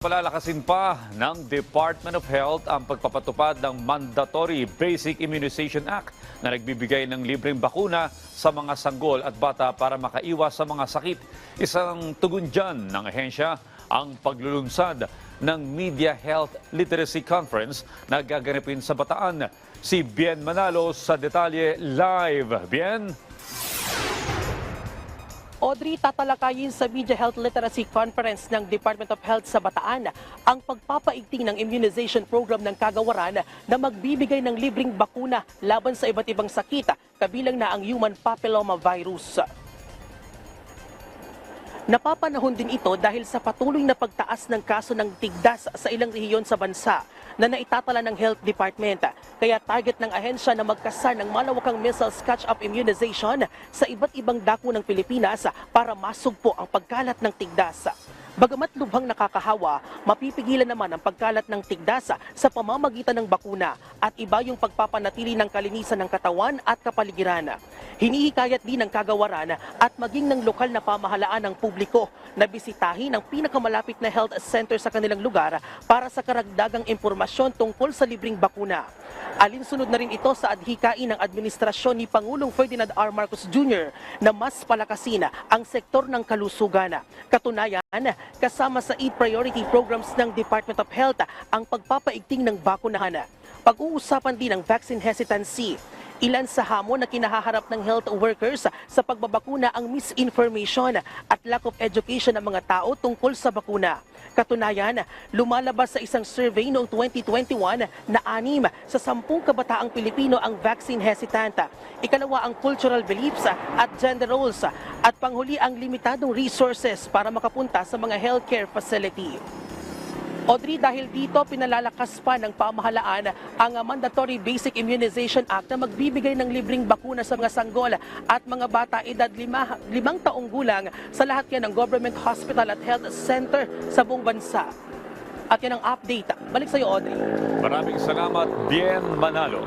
Palalakasin pa ng Department of Health ang pagpapatupad ng Mandatory Basic Immunization Act na nagbibigay ng libreng bakuna sa mga sanggol at bata para makaiwas sa mga sakit. Isang tugon dyan ng ahensya ang paglulunsad ng Media Health Literacy Conference na gaganapin sa Bataan. Si Bien Manalo sa detalye live. Bien? Audrey, tatalakayin sa Media Health Literacy Conference ng Department of Health sa Bataan ang pagpapaigting ng immunization program ng kagawaran na magbibigay ng libreng bakuna laban sa iba't ibang sakit, kabilang na ang human papilloma virus. Napapanahon din ito dahil sa patuloy na pagtaas ng kaso ng tigdas sa ilang rehiyon sa bansa na naitatala ng Health Department. Kaya target ng ahensya na magkasar ng malawakang measles catch-up immunization sa iba't ibang dako ng Pilipinas para masugpo ang pagkalat ng tigdas. Bagamat lubhang nakakahawa, mapipigilan naman ang pagkalat ng tigdas sa pamamagitan ng bakuna at iba yung pagpapanatili ng kalinisan ng katawan at kapaligiran. Hinihikayat din ng kagawaran at maging ng lokal na pamahalaan ng publiko na bisitahin ang pinakamalapit na health center sa kanilang lugar para sa karagdagang impormasyon tungkol sa libreng bakuna. Alinsunod na rin ito sa adhikain ng administrasyon ni Pangulong Ferdinand R. Marcos Jr. na mas palakasin ang sektor ng kalusugan. Katunayan, kasama sa 8 priority programs ng Department of Health ang pagpapaigting ng bakunahan. Pag-uusapan din ang vaccine hesitancy. Ilan sa hamon na kinahaharap ng health workers sa pagbabakuna ang misinformation at lack of education ng mga tao tungkol sa bakuna. Katunayan, lumalabas sa isang survey noong 2021 na 6 sa 10 kabataang Pilipino ang vaccine hesitant. Ikalawa ang cultural beliefs at gender roles at panghuli ang limitadong resources para makapunta sa mga healthcare facility. Audrey, dahil dito pinalalakas pa ng pamahalaan ang Mandatory Basic Immunization Act na magbibigay ng libreng bakuna sa mga sanggol at mga bata edad 5 taong gulang sa lahat yan ng government hospital at health center sa buong bansa. At yan ang update. Balik sa iyo, Audrey. Maraming salamat, Bien Manalo.